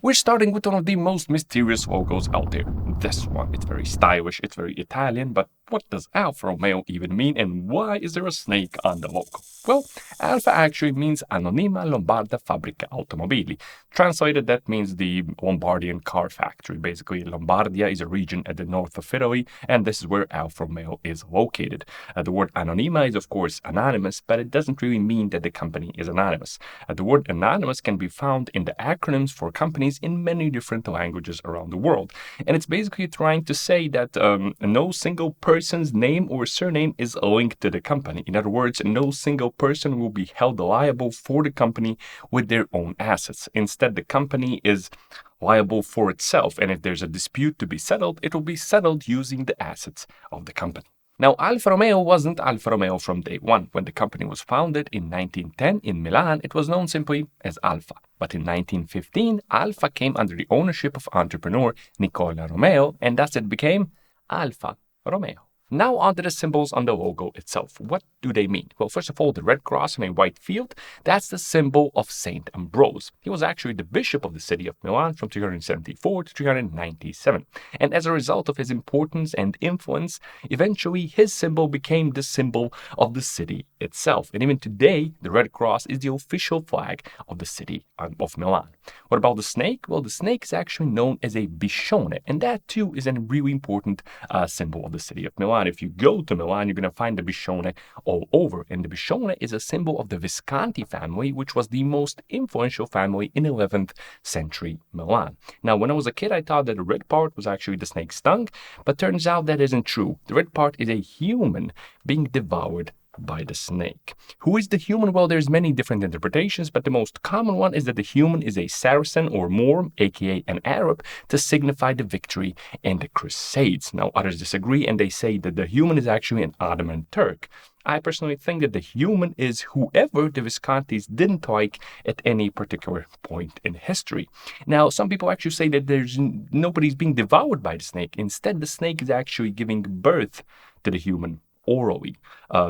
We're starting with one of the most mysterious logos out there. This one. It's very stylish, it's very Italian, but what does Alfa Romeo even mean, and why is there a snake on the logo? Well, Alfa actually means Anonima Lombarda Fabbrica Automobili. Translated, that means the Lombardian car factory. Basically, Lombardia is a region at the north of Italy, and this is where Alfa Romeo is located. The word Anonima is, of course, anonymous, but it doesn't really mean that the company is anonymous. The word anonymous can be found in the acronyms for companies in many different languages around the world. And it's basically trying to say that no single person's name or surname is linked to the company. In other words, no single person will be held liable for the company with their own assets. Instead, the company is liable for itself, and if there's a dispute to be settled, it will be settled using the assets of the company. Now, Alfa Romeo wasn't Alfa Romeo from day one. When the company was founded in 1910 in Milan, it was known simply as Alfa. But in 1915, Alfa came under the ownership of entrepreneur Nicola Romeo, and thus it became Alfa Romeo. Now onto the symbols on the logo itself. What do they mean? Well, first of all, the red cross on a white field, that's the symbol of Saint Ambrose. He was actually the bishop of the city of Milan from 374 to 397. And as a result of his importance and influence, eventually his symbol became the symbol of the city itself. And even today, the red cross is the official flag of the city of Milan. What about the snake? Well, the snake is actually known as a biscione, and that too is a really important symbol of the city of Milan. If you go to Milan, you're going to find the biscione all over. And the biscione is a symbol of the Visconti family, which was the most influential family in 11th century Milan. Now, when I was a kid, I thought that the red part was actually the snake's tongue, but turns out that isn't true. The red part is a human being devoured by the snake. Who is the human? Well, there's many different interpretations, but the most common one is that the human is a Saracen or Moor, aka an Arab, to signify the victory in the Crusades. Now, others disagree, and they say that the human is actually an Ottoman Turk. I personally think that the human is whoever the Viscontis didn't like at any particular point in history. Now, some people actually say that nobody's being devoured by the snake. Instead, the snake is actually giving birth to the human orally.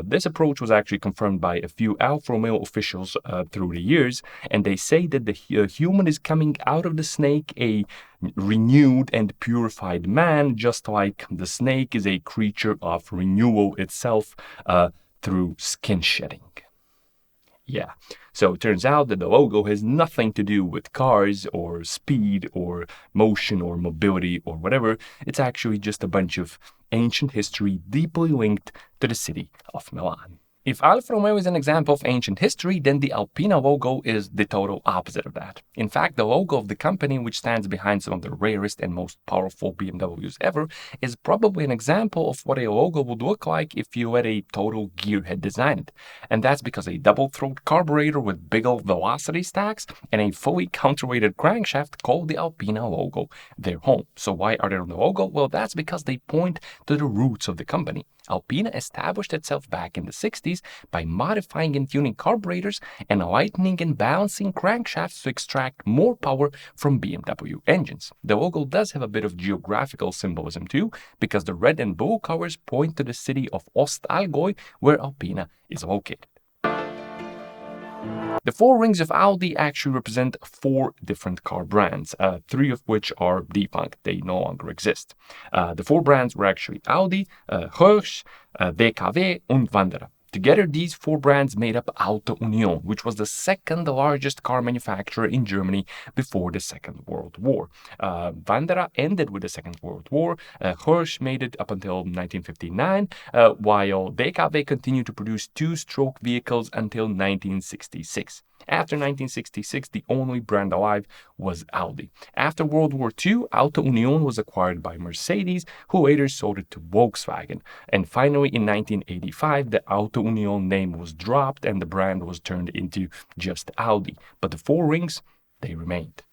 This approach was actually confirmed by a few Alfa Romeo officials through the years, and they say that the human is coming out of the snake a renewed and purified man, just like the snake is a creature of renewal itself through skin shedding. Yeah, so it turns out that the logo has nothing to do with cars or speed or motion or mobility or whatever. It's actually just a bunch of ancient history deeply linked to the city of Milan. If Alfa Romeo is an example of ancient history, then the Alpina logo is the total opposite of that. In fact, the logo of the company, which stands behind some of the rarest and most powerful BMWs ever, is probably an example of what a logo would look like if you let a total gearhead design it. And that's because a double-throat carburetor with big old velocity stacks and a fully counterweighted crankshaft call the Alpina logo their home. So why are they on the logo? Well, that's because they point to the roots of the company. Alpina established itself back in the 60s by modifying and tuning carburetors and lightening and balancing crankshafts to extract more power from BMW engines. The logo does have a bit of geographical symbolism too, because the red and blue colors point to the city of Ostallgäu, where Alpina is located. The four rings of Audi actually represent four different car brands, three of which are defunct. They no longer exist. The four brands were actually Audi, Hirsch, DKW, and Wanderer. Together, these four brands made up Auto Union, which was the second largest car manufacturer in Germany before the Second World War. Wanderer ended with the Second World War. Hirsch made it up until 1959, while DKW continued to produce two-stroke vehicles until 1966. After 1966, the only brand alive was Audi. After World War II, Auto Union was acquired by Mercedes, who later sold it to Volkswagen. And finally, in 1985, the Auto Union name was dropped and the brand was turned into just Audi. But the four rings, they remained.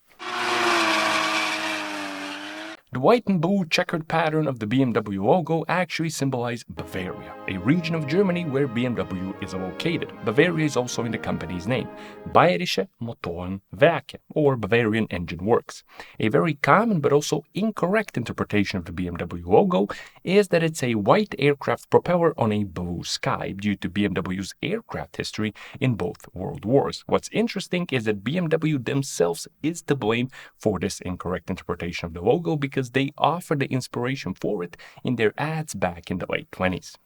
The white and blue checkered pattern of the BMW logo actually symbolizes Bavaria, a region of Germany where BMW is located. Bavaria is also in the company's name, Bayerische Motorenwerke, or Bavarian Engine Works. A very common but also incorrect interpretation of the BMW logo is that it's a white aircraft propeller on a blue sky due to BMW's aircraft history in both World Wars. What's interesting is that BMW themselves is to blame for this incorrect interpretation of the logo because they offered the inspiration for it in their ads back in the late 20s.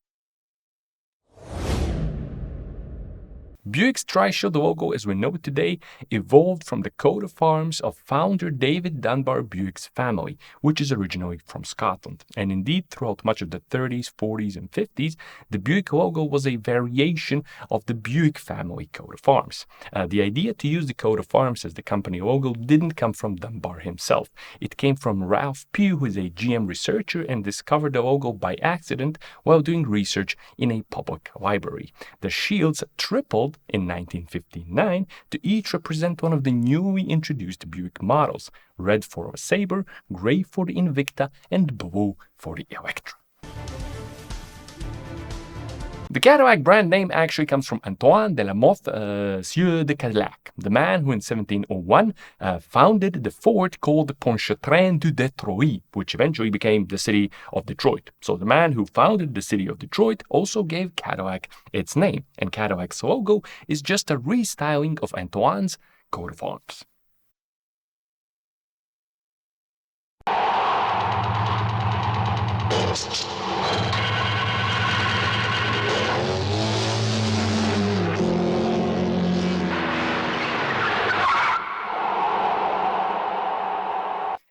Buick's tri-shield logo as we know it today evolved from the coat of arms of founder David Dunbar Buick's family, which is originally from Scotland. And indeed, throughout much of the 30s, 40s, and 50s, the Buick logo was a variation of the Buick family coat of arms. The idea to use the coat of arms as the company logo didn't come from Dunbar himself. It came from Ralph Pugh, who is a GM researcher and discovered the logo by accident while doing research in a public library. The shields tripled in 1959 to each represent one of the newly introduced Buick models, red for the Sabre, gray for the Invicta, and blue for the Electra. The Cadillac brand name actually comes from Antoine de la Mothe Sieur de Cadillac, the man who in 1701 founded the fort called Pontchartrain du Détroit, which eventually became the city of Detroit. So the man who founded the city of Detroit also gave Cadillac its name, and Cadillac's logo is just a restyling of Antoine's coat of arms.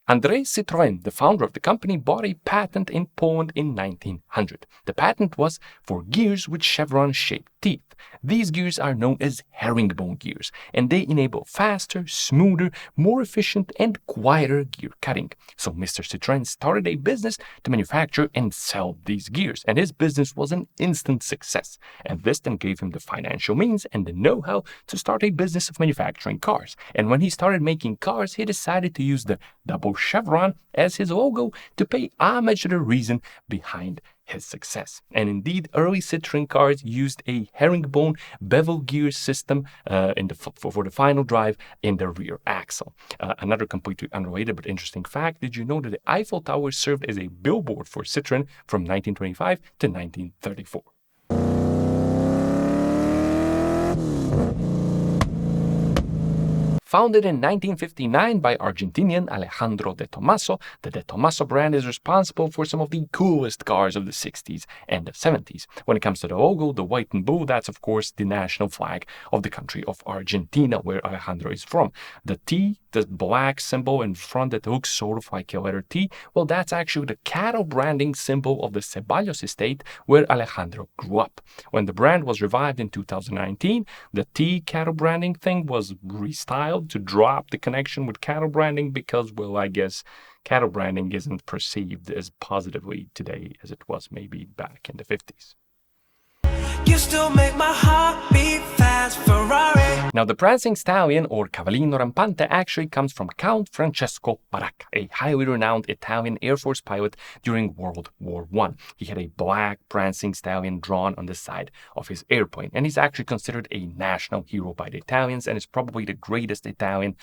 André Citroen, the founder of the company, bought a patent in Poland in 1900. The patent was for gears with chevron-shaped teeth. These gears are known as herringbone gears, and they enable faster, smoother, more efficient, and quieter gear cutting. So Mr. Citroen started a business to manufacture and sell these gears, and his business was an instant success. And this then gave him the financial means and the know-how to start a business of manufacturing cars. And when he started making cars, he decided to use the double chevron as his logo to pay homage to the reason behind his success. And indeed, early Citroen cars used a herringbone bevel gear system for the final drive in the rear axle. Another completely unrelated but interesting fact, did you know that the Eiffel Tower served as a billboard for Citroen from 1925 to 1934? Founded in 1959 by Argentinian Alejandro de Tomaso, the De Tomaso brand is responsible for some of the coolest cars of the 60s and the 70s. When it comes to the logo, the white and blue, that's of course the national flag of the country of Argentina, where Alejandro is from. The T, the black symbol in front that looks sort of like a letter T, well, that's actually the cattle branding symbol of the Ceballos estate where Alejandro grew up. When the brand was revived in 2019, the T cattle branding thing was restyled to drop the connection with cattle branding because, well, I guess cattle branding isn't perceived as positively today as it was maybe back in the 50s. You still make my heart beat fast, Ferrari. Now, the prancing stallion, or cavallino rampante, actually comes from Count Francesco Baracca, a highly renowned Italian Air Force pilot during World War I. He had a black prancing stallion drawn on the side of his airplane, and he's actually considered a national hero by the Italians and is probably the greatest Italian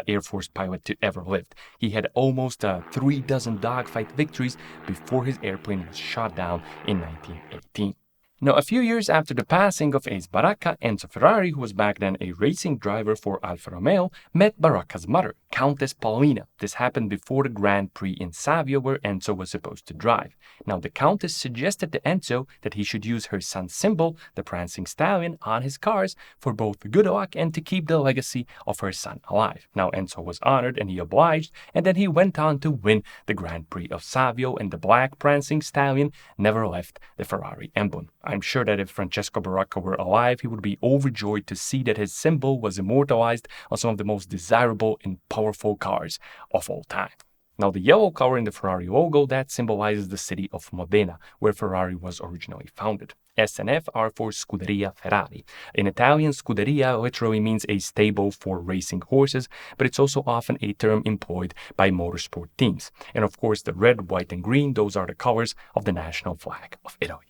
Air Force pilot to ever live. He had almost 3 dozen dogfight victories before his airplane was shot down in 1918. Now, a few years after the passing of Ace Baracca, Enzo Ferrari, who was back then a racing driver for Alfa Romeo, met Baracca's mother, Countess Paulina. This happened before the Grand Prix in Savio, where Enzo was supposed to drive. Now, the Countess suggested to Enzo that he should use her son's symbol, the prancing stallion, on his cars for both good luck and to keep the legacy of her son alive. Now, Enzo was honored and he obliged, and then he went on to win the Grand Prix of Savio, and the black prancing stallion never left the Ferrari emblem. I'm sure that if Francesco Baracca were alive, he would be overjoyed to see that his symbol was immortalized on some of the most desirable and powerful cars of all time. Now, the yellow color in the Ferrari logo, that symbolizes the city of Modena, where Ferrari was originally founded. S and F are for Scuderia Ferrari. In Italian, Scuderia literally means a stable for racing horses, but it's also often a term employed by motorsport teams. And of course, the red, white, and green, those are the colors of the national flag of Italy.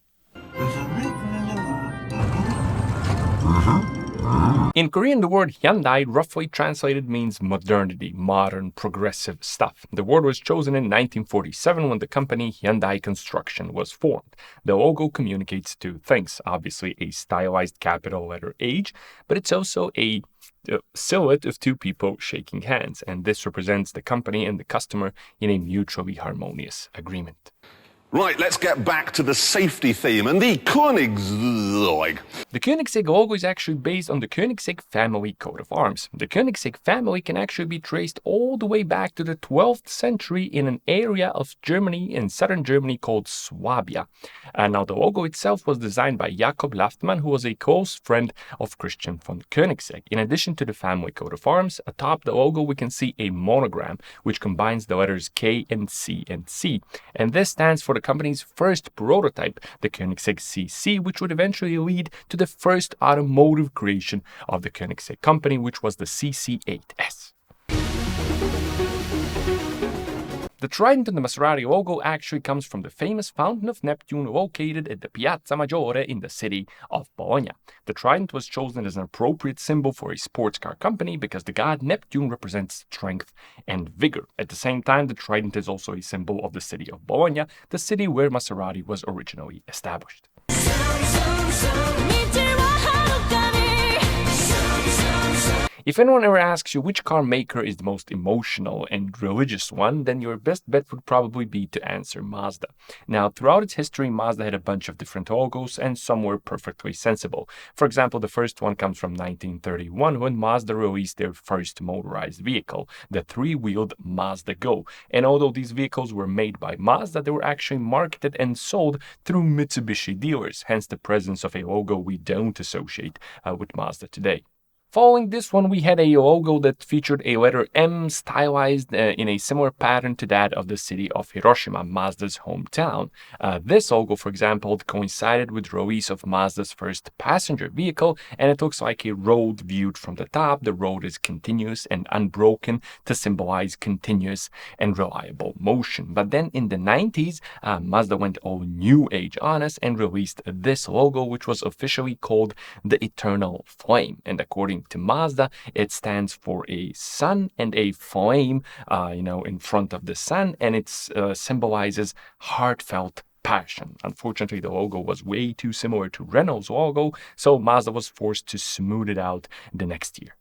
In Korean, the word Hyundai, roughly translated, means modernity, modern, progressive stuff. The word was chosen in 1947 when the company Hyundai Construction was formed. The logo communicates two things. Obviously, a stylized capital letter H, but it's also a silhouette of two people shaking hands, and this represents the company and the customer in a mutually harmonious agreement. Right, let's get back to the safety theme and the Koenigsegg. The Koenigsegg logo is actually based on the Koenigsegg family coat of arms. The Koenigsegg family can actually be traced all the way back to the 12th century in an area of Germany, in southern Germany, called Swabia. Now, the logo itself was designed by Jakob Laftmann, who was a close friend of Christian von Koenigsegg. In addition to the family coat of arms, atop the logo we can see a monogram, which combines the letters K and C and C. And this stands for the company's first prototype, the Koenigsegg CC, which would eventually lead to the first automotive creation of the Koenigsegg company, which was the CC8S. The trident in the Maserati logo actually comes from the famous Fountain of Neptune located at the Piazza Maggiore in the city of Bologna. The trident was chosen as an appropriate symbol for a sports car company because the god Neptune represents strength and vigor. At the same time, the trident is also a symbol of the city of Bologna, the city where Maserati was originally established. If anyone ever asks you which car maker is the most emotional and religious one, then your best bet would probably be to answer Mazda. Now, throughout its history, Mazda had a bunch of different logos, and some were perfectly sensible. For example, the first one comes from 1931, when Mazda released their first motorized vehicle, the three-wheeled Mazda Go. And although these vehicles were made by Mazda, they were actually marketed and sold through Mitsubishi dealers, hence the presence of a logo we don't associate with Mazda today. Following this one, we had a logo that featured a letter M stylized in a similar pattern to that of the city of Hiroshima, Mazda's hometown. This logo, for example, coincided with the release of Mazda's first passenger vehicle, and it looks like a road viewed from the top. The road is continuous and unbroken to symbolize continuous and reliable motion. But then in the 90s, Mazda went all new age on us and released this logo, which was officially called the Eternal Flame. And according to Mazda, it stands for a sun and a flame, in front of the sun, and it symbolizes heartfelt passion. Unfortunately, the logo was way too similar to Renault's logo, so Mazda was forced to smooth it out the next year.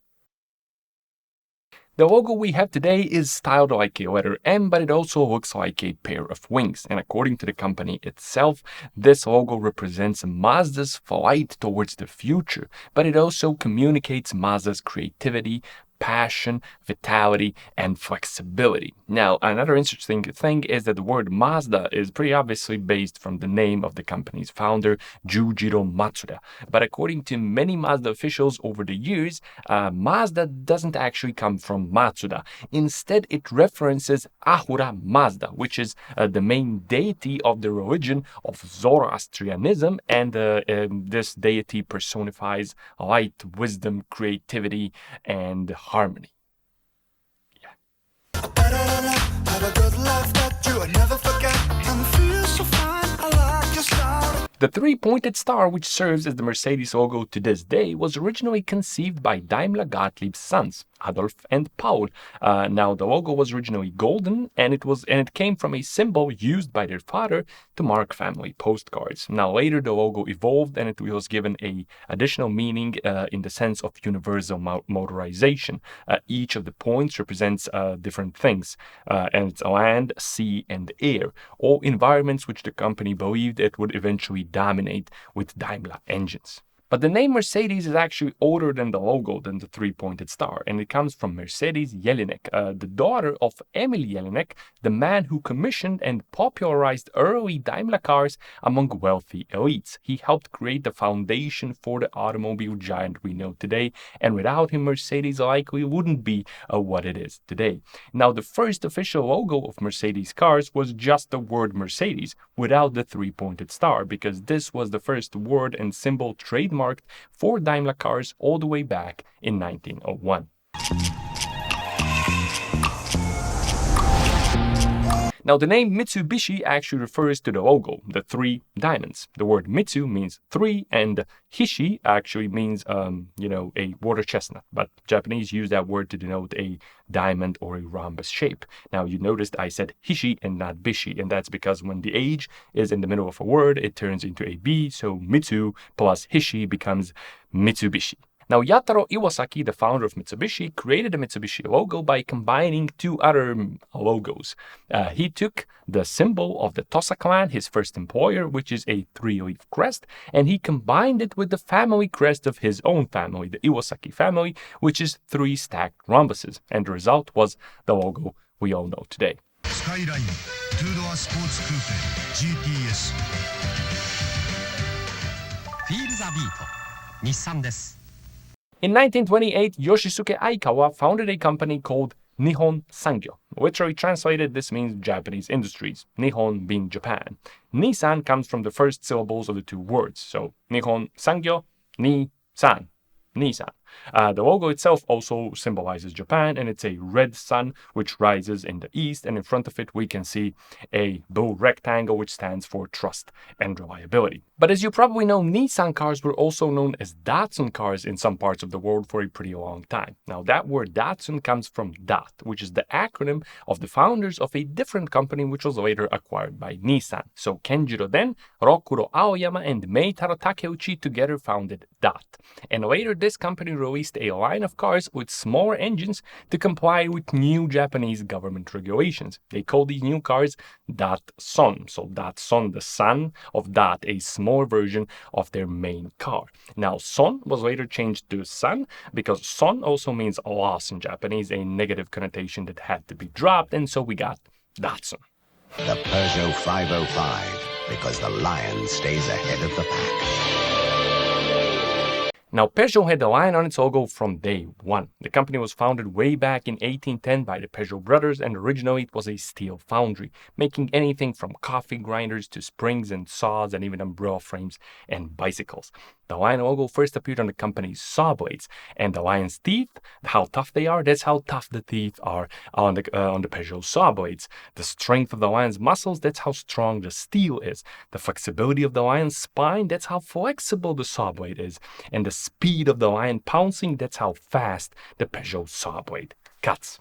The logo we have today is styled like a letter M, but it also looks like a pair of wings. And according to the company itself, this logo represents Mazda's flight towards the future, but it also communicates Mazda's creativity, passion, vitality, and flexibility. Now, another interesting thing is that the word Mazda is pretty obviously based from the name of the company's founder, Jujiro Matsuda. But according to many Mazda officials over the years, Mazda doesn't actually come from Matsuda. Instead, it references Ahura Mazda, which is the main deity of the religion of Zoroastrianism, and this deity personifies light, wisdom, creativity, and harmony. The three-pointed star, which serves as the Mercedes logo to this day, was originally conceived by Daimler Gottlieb's sons, Adolf and Paul. Now, the logo was originally golden, and it came from a symbol used by their father to mark family postcards. Now, later the logo evolved, and it was given a additional meaning in the sense of universal motorization. Each of the points represents different things, and it's land, sea, and air, all environments which the company believed it would eventually dominate with Daimler engines. But the name Mercedes is actually older than the logo, than the three-pointed star, and it comes from Mercedes Jellinek, the daughter of Emil Jellinek, the man who commissioned and popularized early Daimler cars among wealthy elites. He helped create the foundation for the automobile giant we know today, and without him Mercedes likely wouldn't be what it is today. Now, the first official logo of Mercedes cars was just the word Mercedes without the three-pointed star, because this was the first word and symbol trademarked for Daimler cars all the way back in 1901. Now, the name Mitsubishi actually refers to the logo, the three diamonds. The word Mitsu means three, and Hishi actually means, a water chestnut. But Japanese use that word to denote a diamond or a rhombus shape. Now, you noticed I said Hishi and not Bishi, and that's because when the H is in the middle of a word, it turns into a B, so Mitsu plus Hishi becomes Mitsubishi. Now, Yataro Iwasaki, the founder of Mitsubishi, created the Mitsubishi logo by combining two other logos. He took the symbol of the Tosa clan, his first employer, which is a three-leaf crest, and he combined it with the family crest of his own family, the Iwasaki family, which is three stacked rhombuses. And the result was the logo we all know today. Skyline, two-door sports coupe, GTS. Feel the beat. Nissan desu. In 1928, Yoshisuke Aikawa founded a company called NIhon SANgyo. Literally translated, this means Japanese industries, Nihon being Japan. Nissan comes from the first syllables of the two words, so NIhon SANgyo, Ni-san, Nissan. The logo itself also symbolizes Japan, and it's a red sun which rises in the east, and in front of it we can see a blue rectangle which stands for trust and reliability. But as you probably know, Nissan cars were also known as Datsun cars in some parts of the world for a pretty long time. Now, that word Datsun comes from DAT, which is the acronym of the founders of a different company which was later acquired by Nissan. So Kenjiro Den, Rokuro Aoyama, and Meitaro Takeuchi together founded DAT. And later this company released a line of cars with smaller engines to comply with new Japanese government regulations. They call these new cars Dat-son. So Dat-son, the son of Dat, a small version of their main car. Now, son was later changed to san because son also means loss in Japanese, a negative connotation that had to be dropped, and so we got Datsun. The Peugeot 505, because the lion stays ahead of the pack. Now, Peugeot had the lion on its logo from day one. The company was founded way back in 1810 by the Peugeot brothers, and originally it was a steel foundry, making anything from coffee grinders to springs and saws and even umbrella frames and bicycles. The lion logo first appeared on the company's saw blades, and the lion's teeth, how tough they are, that's how tough the teeth are on the Peugeot saw blades. The strength of the lion's muscles, that's how strong the steel is. The flexibility of the lion's spine, that's how flexible the saw blade is. And the speed of the lion pouncing, that's how fast the Peugeot saw blade cuts.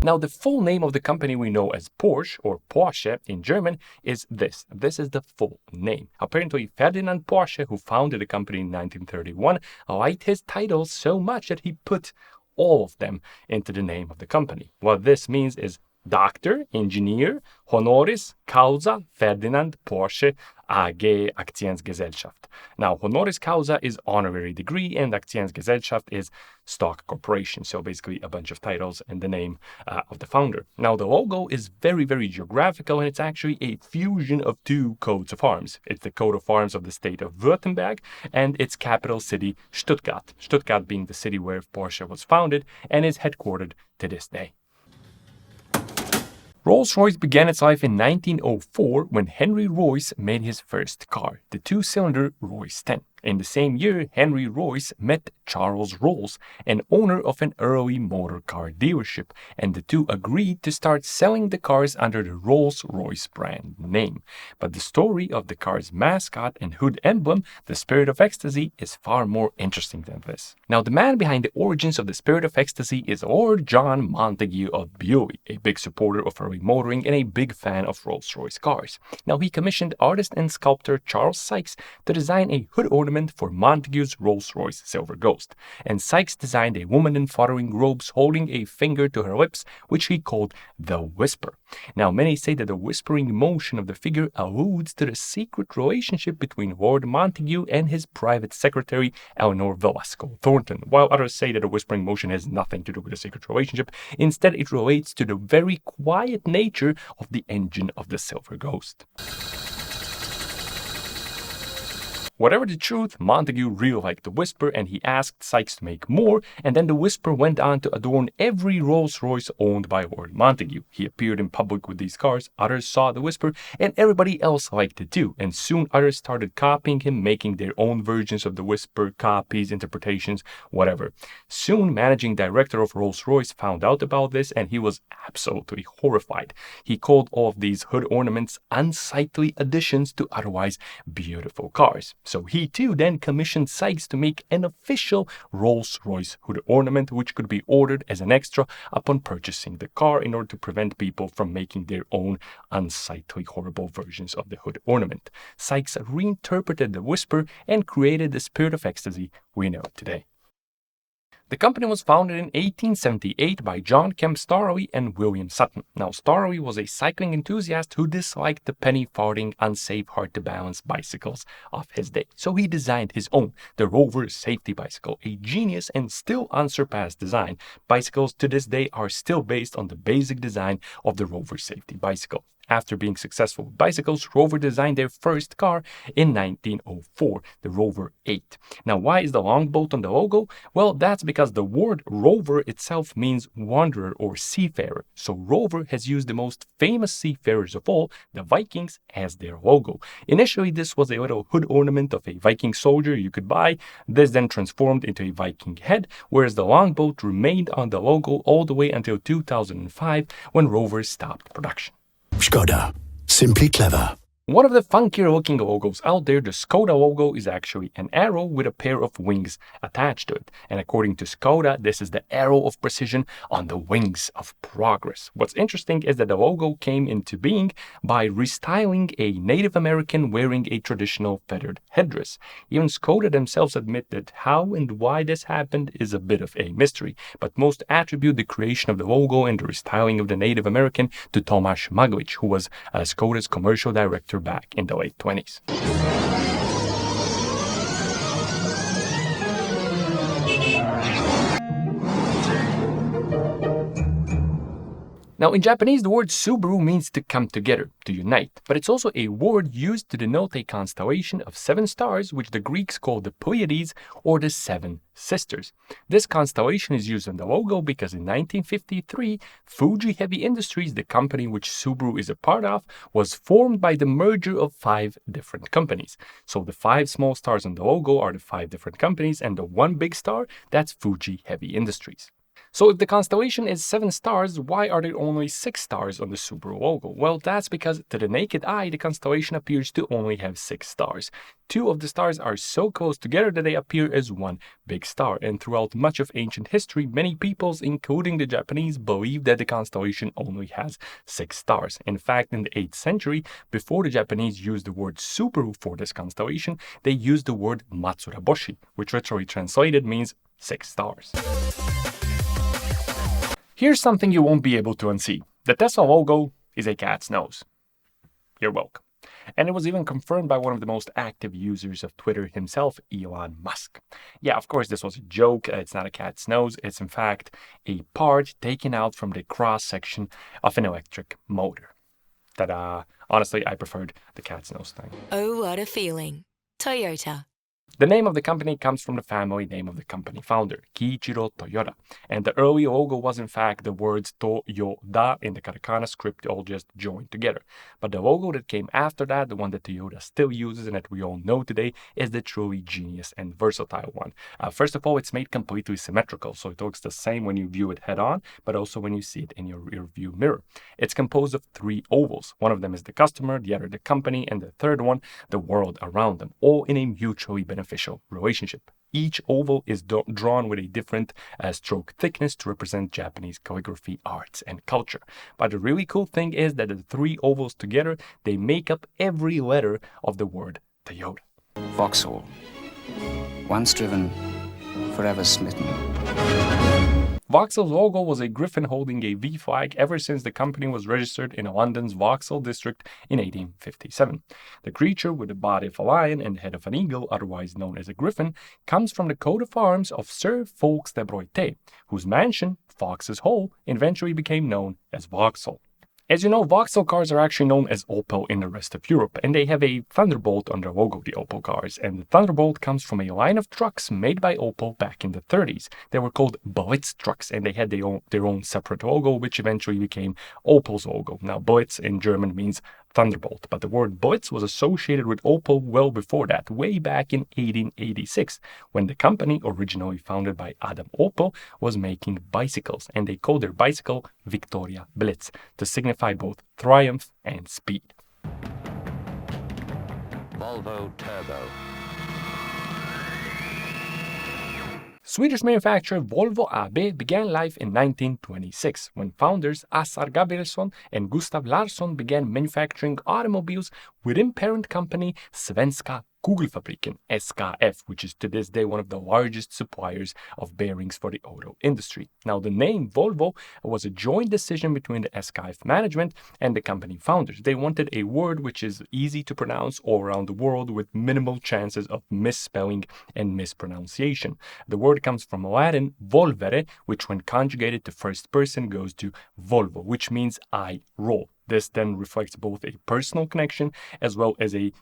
Now, the full name of the company we know as Porsche, or Porsche in German, is this. This is the full name. Apparently, Ferdinand Porsche, who founded the company in 1931, liked his titles so much that he put all of them into the name of the company. What this means is Doctor, Engineer, Honoris Causa Ferdinand Porsche AG Aktiengesellschaft. Now, Honoris Causa is honorary degree, and Aktiengesellschaft is stock corporation. So basically a bunch of titles and the name of the founder. Now, the logo is very, very geographical, and it's actually a fusion of two coats of arms. It's the coat of arms of the state of Württemberg and its capital city, Stuttgart. Stuttgart being the city where Porsche was founded and is headquartered to this day. Rolls-Royce began its life in 1904 when Henry Royce made his first car, the two-cylinder Royce 10. In the same year, Henry Royce met Charles Rolls, an owner of an early motor car dealership, and the two agreed to start selling the cars under the Rolls-Royce brand name. But the story of the car's mascot and hood emblem, the Spirit of Ecstasy, is far more interesting than this. Now, the man behind the origins of the Spirit of Ecstasy is Lord John Montague of Buick, a big supporter of early motoring and a big fan of Rolls-Royce cars. Now, he commissioned artist and sculptor Charles Sykes to design a hood ornament ornament for Montagu's Rolls-Royce Silver Ghost, and Sykes designed a woman in fluttering robes holding a finger to her lips, which he called the Whisper. Now, many say that the whispering motion of the figure alludes to the secret relationship between Lord Montagu and his private secretary, Eleanor Velasco Thornton, while others say that the whispering motion has nothing to do with the secret relationship. Instead, it relates to the very quiet nature of the engine of the Silver Ghost. Whatever the truth, Montagu really liked the Whisper and he asked Sykes to make more, and then the Whisper went on to adorn every Rolls-Royce owned by Lord Montagu. He appeared in public with these cars, others saw the Whisper, and everybody else liked it too, and soon others started copying him, making their own versions of the Whisper, copies, interpretations, whatever. Soon, managing director of Rolls-Royce found out about this and he was absolutely horrified. He called all of these hood ornaments unsightly additions to otherwise beautiful cars. So he too then commissioned Sykes to make an official Rolls-Royce hood ornament, which could be ordered as an extra upon purchasing the car in order to prevent people from making their own unsightly, horrible versions of the hood ornament. Sykes reinterpreted the Whisper and created the Spirit of Ecstasy we know today. The company was founded in 1878 by John Kemp Starley and William Sutton. Now, Starley was a cycling enthusiast who disliked the penny-farthing, unsafe, hard-to-balance bicycles of his day. So he designed his own, the Rover safety bicycle, a genius and still unsurpassed design. Bicycles to this day are still based on the basic design of the Rover safety bicycle. After being successful with bicycles, Rover designed their first car in 1904, the Rover 8. Now, why is the longboat on the logo? Well, that's because the word Rover itself means wanderer or seafarer. So Rover has used the most famous seafarers of all, the Vikings, as their logo. Initially, this was a little hood ornament of a Viking soldier you could buy. This then transformed into a Viking head, whereas the longboat remained on the logo all the way until 2005 when Rover stopped production. Skoda. Simply clever. One of the funkier looking logos out there, the Skoda logo, is actually an arrow with a pair of wings attached to it. And according to Skoda, this is the arrow of precision on the wings of progress. What's interesting is that the logo came into being by restyling a Native American wearing a traditional feathered headdress. Even Skoda themselves admit that how and why this happened is a bit of a mystery, but most attribute the creation of the logo and the restyling of the Native American to Tomaso, who was Skoda's commercial director back in the late 20s. Now, in Japanese, the word Subaru means to come together, to unite, but it's also a word used to denote a constellation of 7 stars, which the Greeks called the Pleiades or the 7 Sisters. This constellation is used in the logo because in 1953, Fuji Heavy Industries, the company which Subaru is a part of, was formed by the merger of 5 different companies. So the 5 small stars on the logo are the 5 different companies, and the 1 big star, that's Fuji Heavy Industries. So if the constellation is 7 stars, why are there only 6 stars on the Subaru logo? Well, that's because to the naked eye, the constellation appears to only have 6 stars. 2 of the stars are so close together that they appear as 1 big star. And throughout much of ancient history, many peoples, including the Japanese, believe that the constellation only has 6 stars. In fact, in the 8th century, before the Japanese used the word Subaru for this constellation, they used the word Matsuraboshi, which literally translated means 6 stars. Here's something you won't be able to unsee. The Tesla logo is a cat's nose. You're welcome. And it was even confirmed by one of the most active users of Twitter himself, Elon Musk. Yeah, of course, this was a joke. It's not a cat's nose. It's in fact a part taken out from the cross-section of an electric motor. Ta-da! Honestly, I preferred the cat's nose thing. Oh, what a feeling. Toyota. The name of the company comes from the family name of the company founder, Kiichiro Toyoda, and the early logo was in fact the words Toyoda in the katakana script all just joined together. But the logo that came after that, the one that Toyota still uses and that we all know today, is the truly genius and versatile one. First of all, it's made completely symmetrical, so it looks the same when you view it head-on, but also when you see it in your rear view mirror. It's composed of 3 ovals. One of them is the customer, the other the company, and the third one, the world around them, all in a mutually beneficial relationship. Each oval is drawn with a different stroke thickness to represent Japanese calligraphy, arts, and culture. But the really cool thing is that the 3 ovals together, they make up every letter of the word Toyota. Vauxhall Once driven, forever smitten. Vauxhall's logo was a griffin holding a V flag ever since the company was registered in London's Vauxhall district in 1857. The creature, with the body of a lion and the head of an eagle, otherwise known as a griffin, comes from the coat of arms of Sir Fawkes de Broite, whose mansion, Fox's Hole, eventually became known as Vauxhall. As you know, Vauxhall cars are actually known as Opel in the rest of Europe, and they have a Thunderbolt on their logo, the Opel cars. And the Thunderbolt comes from a line of trucks made by Opel back in the 30s. They were called Blitz trucks, and they had their own separate logo, which eventually became Opel's logo. Now, Blitz in German means Thunderbolt, but the word Blitz was associated with Opel well before that, way back in 1886, when the company, originally founded by Adam Opel, was making bicycles, and they called their bicycle Victoria Blitz to signify both triumph and speed. Volvo Turbo. Swedish manufacturer Volvo AB began life in 1926 when founders Assar Gabrielsson and Gustav Larsson began manufacturing automobiles within parent company Svenska Kugelfabriken, SKF, which is to this day one of the largest suppliers of bearings for the auto industry. Now, the name Volvo was a joint decision between the SKF management and the company founders. They wanted a word which is easy to pronounce all around the world with minimal chances of misspelling and mispronunciation. The word comes from Latin volvere, which when conjugated to first person goes to Volvo, which means I roll. This then reflects both a personal connection as well as a,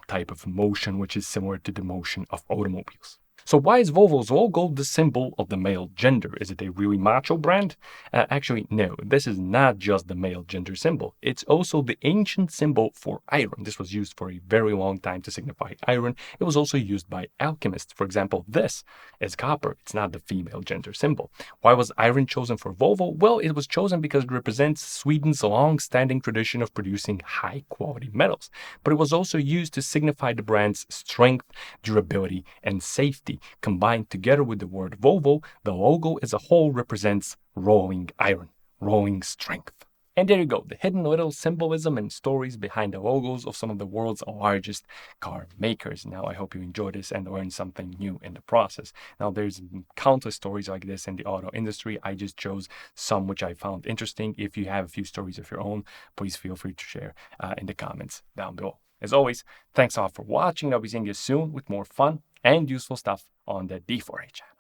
type of motion which is similar to the motion of automobiles. So why is Volvo's logo the symbol of the male gender? Is it a really macho brand? Actually, no, this is not just the male gender symbol. It's also the ancient symbol for iron. This was used for a very long time to signify iron. It was also used by alchemists. For example, this is copper. It's not the female gender symbol. Why was iron chosen for Volvo? Well, it was chosen because it represents Sweden's long-standing tradition of producing high-quality metals. But it was also used to signify the brand's strength, durability, and safety. Combined together with the word Volvo, the logo as a whole represents rolling iron, rolling strength. And there you go, the hidden little symbolism and stories behind the logos of some of the world's largest car makers. Now, I hope you enjoyed this and learned something new in the process. Now, there's countless stories like this in the auto industry. I just chose some which I found interesting. If you have a few stories of your own, please feel free to share in the comments down below. As always, thanks a lot for watching. I'll be seeing you soon with more fun and useful stuff on the D4A channel.